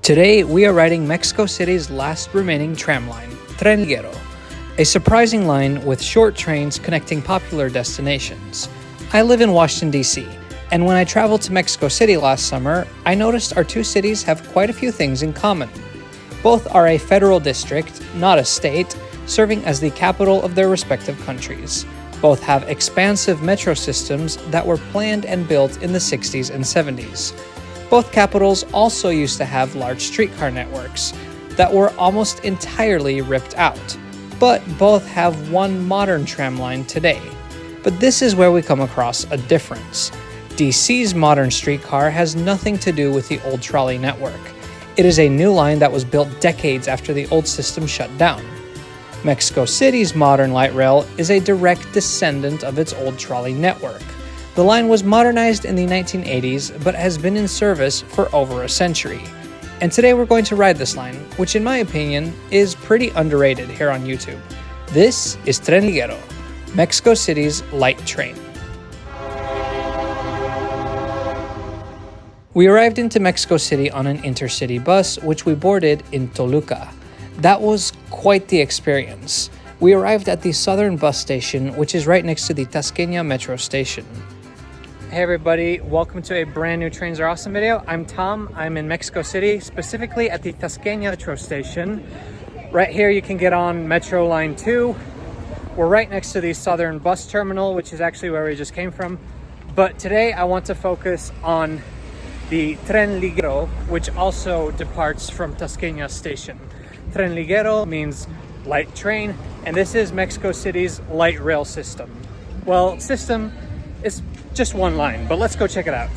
Today, we are riding Mexico City's last remaining tram line, Tren Ligero, a surprising line with short trains connecting popular destinations. I live in Washington, D.C., and when I traveled to Mexico City last summer, I noticed our two cities have quite a few things in common. Both are a federal district, not a state, serving as the capital of their respective countries. Both have expansive metro systems that were planned and built in the 60s and 70s. Both capitals also used to have large streetcar networks that were almost entirely ripped out, but both have one modern tram line today. But this is where we come across a difference. DC's modern streetcar has nothing to do with the old trolley network. It is a new line that was built decades after the old system shut down. Mexico City's modern light rail is a direct descendant of its old trolley network. The line was modernized in the 1980s, but has been in service for over a century. And today we're going to ride this line, which in my opinion is pretty underrated here on YouTube. This is Tren Ligero, Mexico City's light train. We arrived into Mexico City on an intercity bus, which we boarded in Toluca. That was quite the experience. We arrived at the southern bus station, which is right next to the Tasqueña metro station. Hey everybody, welcome to a brand new Trains Are Awesome video. I'm Tom, I'm in Mexico City, specifically at the Tasqueña metro station. Right here you can get on Metro Line 2. We're right next to the southern bus terminal, which is actually where we just came from. But today I want to focus on the Tren Ligero, which also departs from Tasqueña station. Tren Ligero means light train, and this is Mexico City's light rail system. Well, system is just one line, but let's go check it out.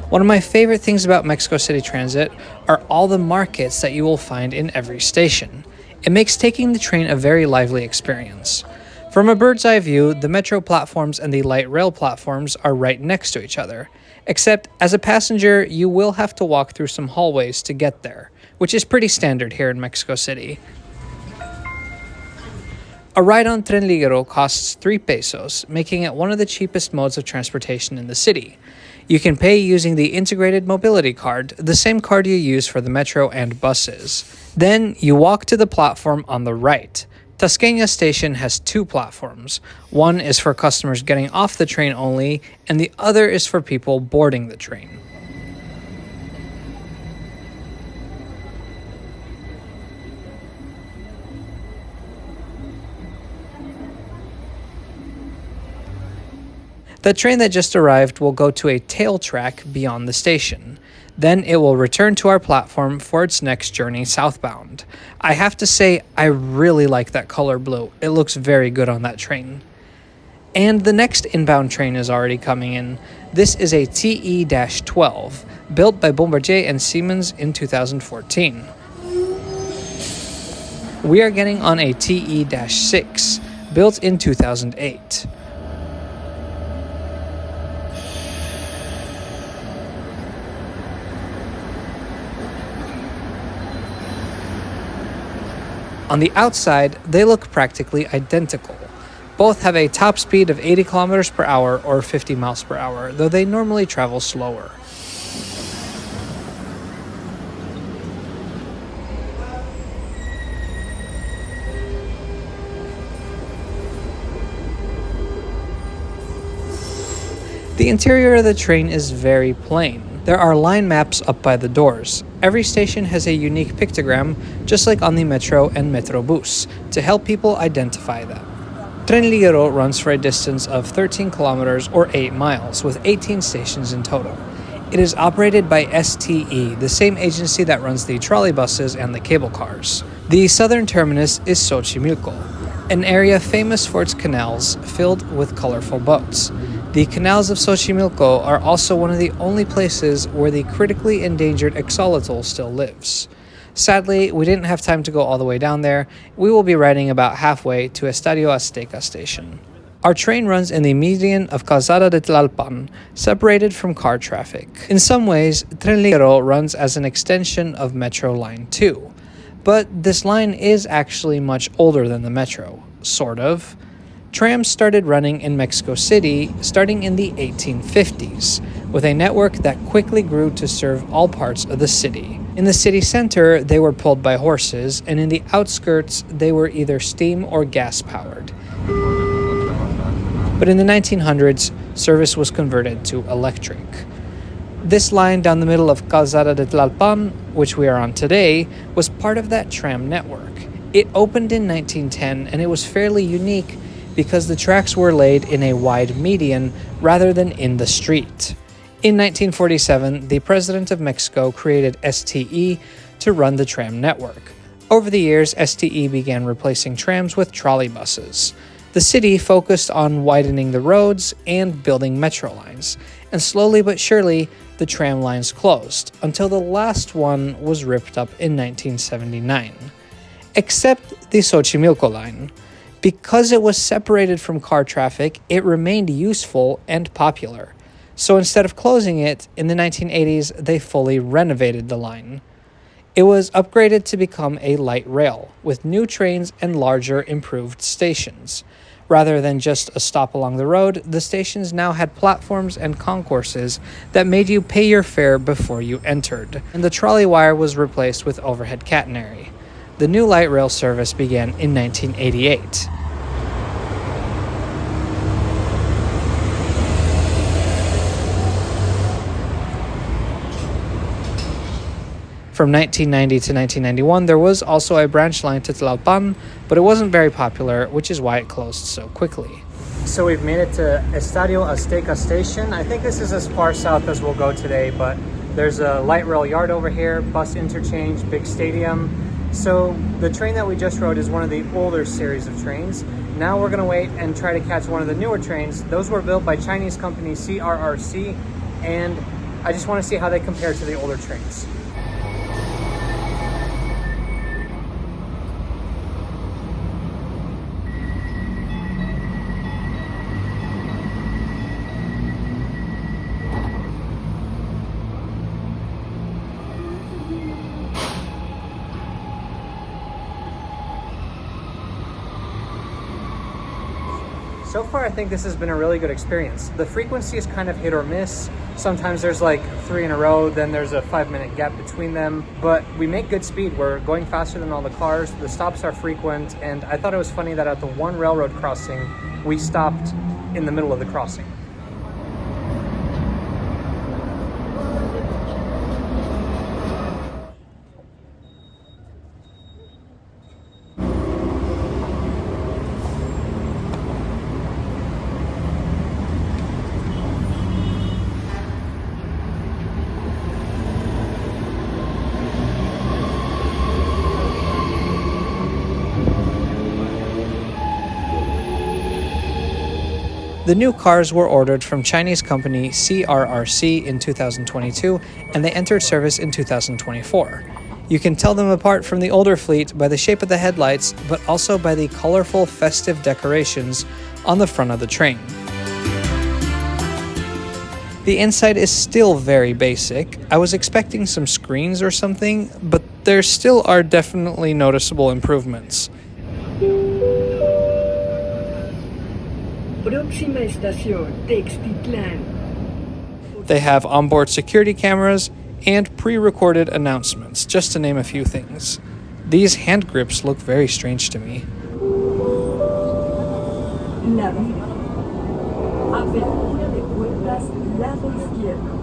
One of my favorite things about Mexico City Transit are all the markets that you will find in every station. It makes taking the train a very lively experience. From a bird's eye view, the metro platforms and the light rail platforms are right next to each other. Except, as a passenger, you will have to walk through some hallways to get there, which is pretty standard here in Mexico City. A ride on Tren Ligero costs 3 pesos, making it one of the cheapest modes of transportation in the city. You can pay using the integrated mobility card, the same card you use for the metro and buses. Then, you walk to the platform on the right. Tasqueña Station has 2 platforms. One is for customers getting off the train only, and the other is for people boarding the train. The train that just arrived will go to a tail track beyond the station. Then it will return to our platform for its next journey southbound. I have to say, I really like that color blue. It looks very good on that train. And the next inbound train is already coming in. This is a TE-12, built by Bombardier and Siemens in 2014. We are getting on a TE-6, built in 2008. On the outside, they look practically identical. Both have a top speed of 80 kilometers per hour or 50 miles per hour, though they normally travel slower. The interior of the train is very plain. There are line maps up by the doors. Every station has a unique pictogram, just like on the metro and Metrobus, to help people identify them. Tren Ligero runs for a distance of 13 kilometers or 8 miles, with 18 stations in total. It is operated by STE, the same agency that runs the trolley buses and the cable cars. The southern terminus is Xochimilco, an area famous for its canals filled with colorful boats. The canals of Xochimilco are also one of the only places where the critically endangered axolotl still lives. Sadly, we didn't have time to go all the way down there. We will be riding about halfway to Estadio Azteca station. Our train runs in the median of Calzada de Tlalpan, separated from car traffic. In some ways, Tren Ligero runs as an extension of Metro Line 2. But this line is actually much older than the metro, sort of. Trams started running in Mexico City starting in the 1850s, with a network that quickly grew to serve all parts of the city. In the city center, they were pulled by horses, and in the outskirts, they were either steam or gas-powered. But in the 1900s, service was converted to electric. This line down the middle of Calzada de Tlalpan, which we are on today, was part of that tram network. It opened in 1910, and it was fairly unique because the tracks were laid in a wide median rather than in the street. In 1947, the President of Mexico created STE to run the tram network. Over the years, STE began replacing trams with trolleybuses. The city focused on widening the roads and building metro lines, and slowly but surely, the tram lines closed, until the last one was ripped up in 1979. Except the Xochimilco line. Because it was separated from car traffic, it remained useful and popular. So instead of closing it, in the 1980s, they fully renovated the line. It was upgraded to become a light rail, with new trains and larger, improved stations. Rather than just a stop along the road, the stations now had platforms and concourses that made you pay your fare before you entered, and the trolley wire was replaced with overhead catenary. The new light rail service began in 1988. From 1990 to 1991, there was also a branch line to Tlalpan, but it wasn't very popular, which is why it closed so quickly. So we've made it to Estadio Azteca Station. I think this is as far south as we'll go today, but there's a light rail yard over here, bus interchange, big stadium. So the train that we just rode is one of the older series of trains. Now we're gonna wait and try to catch one of the newer trains. Those were built by Chinese company CRRC, and I just wanna see how they compare to the older trains. So far, I think this has been a really good experience. The frequency is kind of hit or miss. Sometimes there's like 3 in a row, then there's a 5-minute gap between them, but we make good speed. We're going faster than all the cars. The stops are frequent, and I thought it was funny that at the one railroad crossing, we stopped in the middle of the crossing. The new cars were ordered from Chinese company CRRC in 2022, and they entered service in 2024. You can tell them apart from the older fleet by the shape of the headlights, but also by the colorful festive decorations on the front of the train. The inside is still very basic. I was expecting some screens or something, but there still are definitely noticeable improvements. Próxima estación, Textitlán. They have onboard security cameras and pre-recorded announcements, just to name a few things. These hand grips look very strange to me. Lado. Apertura de puertas, lado izquierdo.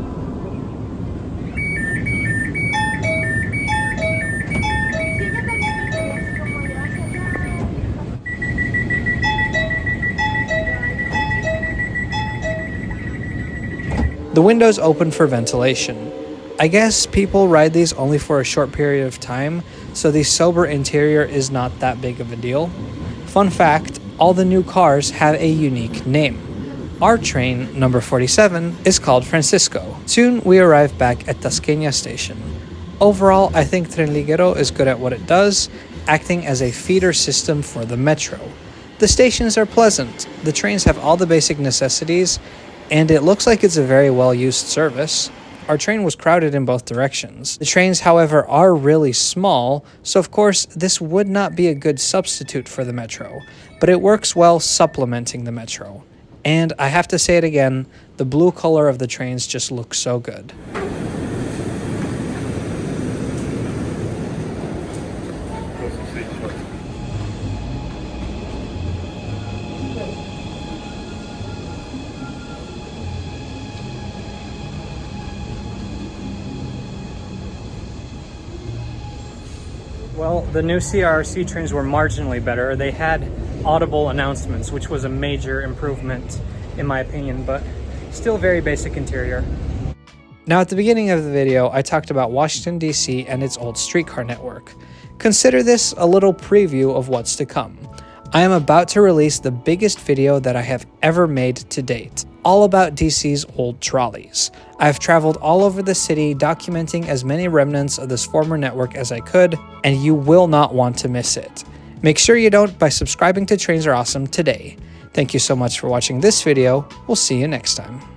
The windows open for ventilation. I guess people ride these only for a short period of time, so the sober interior is not that big of a deal. Fun fact, all the new cars have a unique name. Our train, number 47, is called Francisco. Soon we arrive back at Tasca Station. Overall, I think Tren Ligero is good at what it does, acting as a feeder system for the metro. The stations are pleasant, the trains have all the basic necessities, and it looks like it's a very well-used service. Our train was crowded in both directions. The trains, however, are really small, so of course this would not be a good substitute for the metro, but it works well supplementing the metro. And I have to say it again, the blue color of the trains just looks so good. Well, the new CRRC trains were marginally better. They had audible announcements, which was a major improvement in my opinion, but still very basic interior. Now at the beginning of the video, I talked about Washington, D.C. and its old streetcar network. Consider this a little preview of what's to come. I am about to release the biggest video that I have ever made to date, all about DC's old trolleys. I have traveled all over the city documenting as many remnants of this former network as I could, and you will not want to miss it. Make sure you don't by subscribing to Trains Are Awesome today. Thank you so much for watching this video. We'll see you next time.